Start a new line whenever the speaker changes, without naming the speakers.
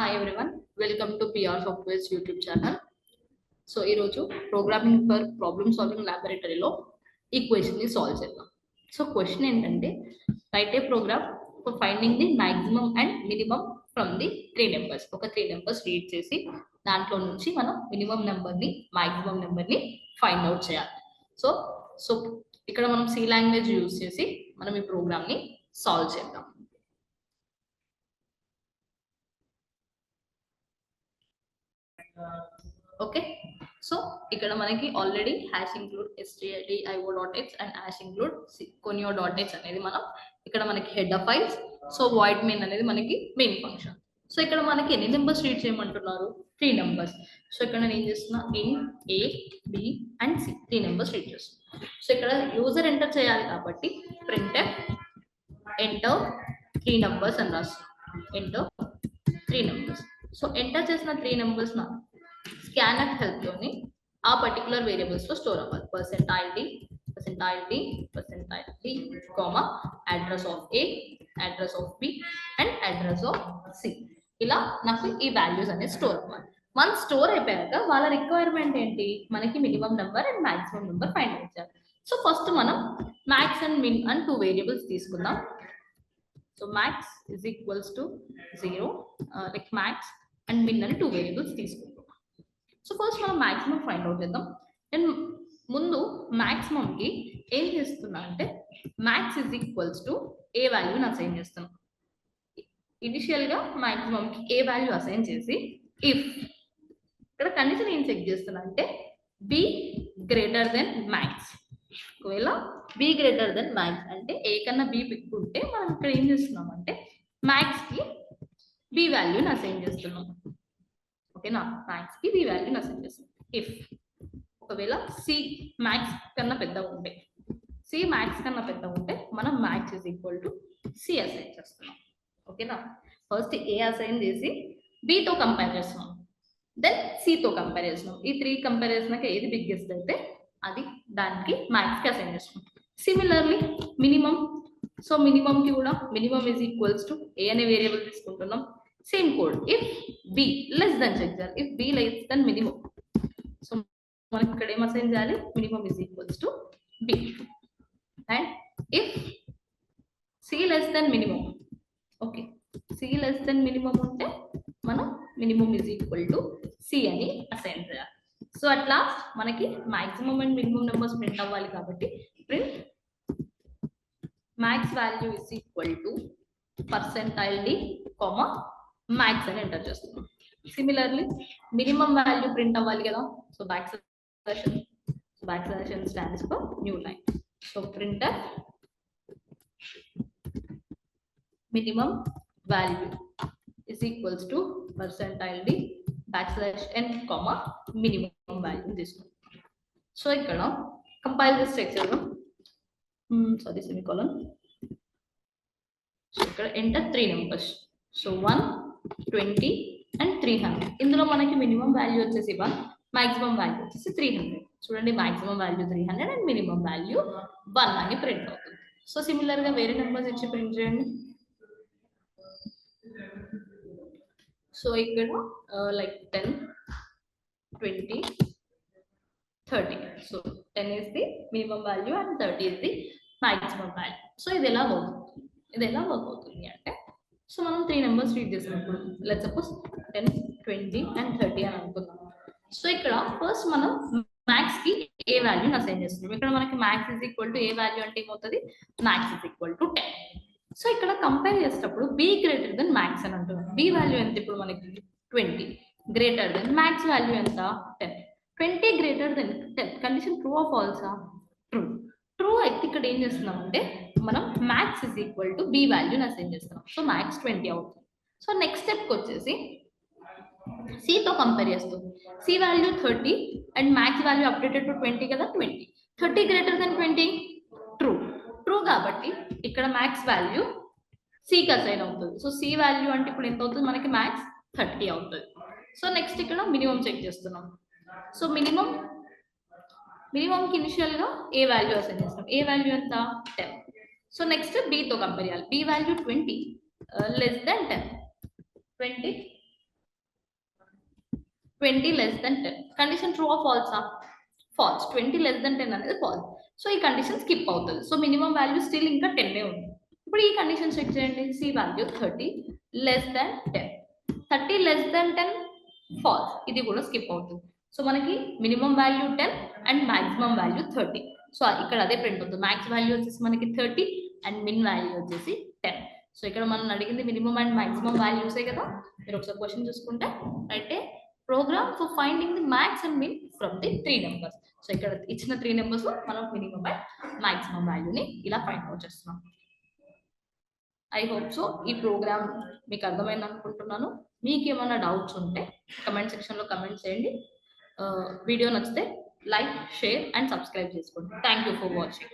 Hi everyone, welcome to PR Software's YouTube channel. So ఈ రోజు programming for problem solving లాబొరేటరీలో ఈ question ని సాల్వ్ చేద్దాం. సో క్వశ్చన్ ఏంటంటే write a program for finding the maximum and minimum from the three numbers. ఒక three numbers read చేసి దాంట్లో నుంచి మనం మినిమం నెంబర్ని మాక్సిమం నెంబర్ని ఫైండ్ అవుట్ చేయాలి. సో సో ఇక్కడ మనం సి లాంగ్వేజ్ యూజ్ చేసి మనం ఈ ప్రోగ్రామ్ని సాల్వ్ చేద్దాం. ఓకే, సో ఇక్కడ మనకి already hash include stdio.h and hash include conio.h అనేది మనం ఇక్కడ మనకి head of files. So void main అనేది మనకి మెయిన్ ఫంక్షన్. సో ఇక్కడ మనకి ఎన్ని నెంబర్స్ రీడ్ చేయమంటున్నారు? 3 నెంబర్స్. సో ఇక్కడ నేను ఏం చేస్తున్నా, in A B and C 3 numbers read చేస్తున్నా. సో ఇక్కడ యూజర్ ఎంటర్ చేయాలి కాబట్టి ప్రింట్ఎఫ్ ఎంటర్ 3 నెంబర్స్ అని రాస్తున్నా. Enter 3 numbers. సో ఎంటర్ చేసిన 3 నెంబర్స్ నా స్కాన్ఎఫ్ హెల్ప్ తోని ఆ పర్టికులర్ వేరియబుల్స్ లో స్టోర్ అవ్వాలి. Percentile d comma address of a, address of b and address of c. ఇలా నాకు ఈ వాల్యూస్ అనేది స్టోర్ అవ్వాలి. మన స్టోర్ అయిపోయాక వాళ్ళ రిక్వైర్మెంట్ ఏంటి? మనకి minimum number and maximum number find out చేయాలి. సో ఫస్ట్ మనం మ్యాక్స్ అండ్ మిన్ అని 2 వేరియబుల్స్ తీసుకుందాం. So max is equals to 0, like max and min అని 2 వేరియబుల్స్ తీసుకుంటాం. సో ఫస్ట్ మనం మాక్సిమం ఫైండ్ అవుట్ చేద్దాం. నేను ముందు మాక్సిమం కి ఏం చేస్తున్నా అంటే max is equals to A వాల్యూని అసైన్ చేస్తున్నాం. ఇనిషియల్ గా మాక్సిమం కి ఏ వాల్యూ అసైన్ చేసి ఇఫ్ ఇక్కడ కండిషన్ ఏం చెక్ చేస్తున్నా అంటే బి గ్రేటర్ దెన్ మ్యాక్స్. ఒకవేళ బి గ్రేటర్ దెన్ మ్యాక్స్ అంటే ఏ కన్నా బి పెట్టుకుంటే మనం ఇక్కడ ఏం చేస్తున్నాం అంటే మ్యాక్స్ కి బి వాల్యూని అసైన్ చేస్తున్నాం. ఓకేనా, మ్యాక్స్ కి బి వాల్యూని అసైన్ చేస్తున్నాం. ఇఫ్ ఒకవేళ సి మ్యాక్స్ కన్నా పెద్దగా ఉంటే, సి మ్యాక్స్ కన్నా పెద్దగా ఉంటే మనం max is equal to c assign చేస్తున్నాం. ఓకేనా, ఫస్ట్ ఏ అసైన్ చేసి బితో కంపేర్ చేస్తున్నాం, దెన్ సితో కంపేర్ చేస్తున్నాం. ఈ 3 కంపేర్ చేసినాక ఏది బిగ్గెస్ట్ అయితే అది దానికి మ్యాక్స్ కి అసైన్ చేస్తున్నాం. సిమిలర్లీ మినిమం, సో మినిమం కి కూడా minimum is equals to A అనే వేరియబుల్ తీసుకుంటున్నాం. Same code, if B less than check చేయాలి. If B less than minimum, so మనకి ఇక్కడ ఏం అసైన్ చేయాలి? Minimum is equals to B. And if C less than minimum, okay, C less than minimum ఉంటే మనం minimum is equal to C అని assign చేయాలి. So at last మనకి maximum and minimum numbers print అవ్వాలి కాబట్టి print max value is equal to percentile d comma max అని enter చేస్తున్నాం. Similarly minimum value print అవ్వాలి కదా, so back slash stands for new line. So print minimum value is equals to percentile d back slash n comma minimum value తీసుకుంటాం. So ఇక్కడ compile this structure, sorry semicolon. So ఇక్కడ enter 3 numbers. So 1, 20 and 300. ఇందులో మనకి minimum value వచ్చేసి 1, maximum value వచ్చేసి 300. చూడండి, maximum value 300 and minimum value 1 అని print అవుతుంది. సో సిమిలర్ గా వేరే నెంబర్స్ ఇచ్చి ప్రింట్ చేయండి. సో ఇక్కడ like 10, 20, 30. So 10 is the minimum value and 30 is the maximum value. So ఇది ఎలా వర్క్ అవుతుంది అంటే, సో మనం 3 నెంబర్స్ రీడ్ చేసినప్పుడు లెట్స్ సపోజ్ 10, 20 అండ్ 30 అని అనుకుందాం. సో ఇక్కడ ఫస్ట్ మనం మ్యాక్స్ కి ఏ వాల్యూని అసైన్ చేస్తున్నాం. ఇక్కడ మనకి max is equal to A value అంటే ఏమవుతుంది? Max is equal to 10. So ఇక్కడ కంపేర్ చేసేటప్పుడు బి గ్రేటర్ దెన్ మ్యాక్స్ అని అంటున్నాం. బి వాల్యూ ఎంత? ఇప్పుడు మనకి 20 గ్రేటర్ దెన్ మ్యాక్స్ వాల్యూ ఎంత? 10. 20 greater than 10 condition true or ఫాల్సా? ట్రూ. ట్రూ అయితే ఇక్కడ ఏం చేస్తున్నాం అంటే మనం max is equal to B వాల్యూని అసైన్ చేస్తున్నాం. సో మ్యాక్స్ 20 అవుతుంది. సో నెక్స్ట్ స్టెప్కి వచ్చేసి సితో కంపేర్ చేస్తాం. C value 30 and max value updated to 20 కదా, 20. 30 గ్రేటర్ దెన్ 20, ట్రూ. ట్రూ కాబట్టి ఇక్కడ మ్యాక్స్ వాల్యూ సికి అసైన్ అవుతుంది. సో సి వాల్యూ అంటే ఇప్పుడు ఎంత అవుతుంది మనకి? మ్యాక్స్ 30 అవుతుంది. సో నెక్స్ట్ ఇక్కడ మినిమం చెక్ చేస్తున్నాం. సో మినిమం కి ఇనిషియల్ గా ఏ వాల్యూ అసైన్ చేస్తాం. ఏ వాల్యూ ఎంత? 10. సో నెక్స్ట్ బితో కంపేర్ చేయాలి. B value 20 less than 10. 20 20 less than 10. Condition true or ఫాల్సా? ఫాల్స్. 20 less than 10 అనేది ఫాల్స్. సో ఈ కండిషన్ స్కిప్ అవుతుంది. సో మినిమం వాల్యూ స్టిల్ ఇంకా 10 ఉంది. ఇప్పుడు ఈ కండిషన్ చెక్ చేయండి. C value 30 less than 10. 30 less than 10 false. ఇది కూడా స్కిప్ అవుతుంది. సో మనకి minimum value 10 and maximum value 30. So ఇక్కడ అదే ప్రింట్ అవుతుంది. మ్యాక్స్ వాల్యూ వచ్చేసి మనకి 30 అండ్ మిన్ వాల్యూ వచ్చేసి 10. సో ఇక్కడ మనం అడిగింది మినిమం అండ్ మాక్సిమం వాల్యూసే కదా. మీరు ఒకసారి క్వశ్చన్ చూసుకుంటే అయితే program for finding the max and min from the 3 numbers. So ఇక్కడ ఇచ్చిన 3 నెంబర్స్ మనం మినిమం అండ్ మాక్సిమం వాల్యూని ఇలా ఫైండ్ అవుట్ చేస్తున్నాం. ఐ హోప్ సో ఈ ప్రోగ్రామ్ మీకు అర్థమైంది అనుకుంటున్నాను. మీకు ఏమైనా డౌట్స్ ఉంటే కమెంట్ సెక్షన్లో కమెంట్ చేయండి. వీడియో నచ్చితే లైక్, షేర్ అండ్ సబ్స్క్రైబ్ చేసుకోండి. Thank you for watching.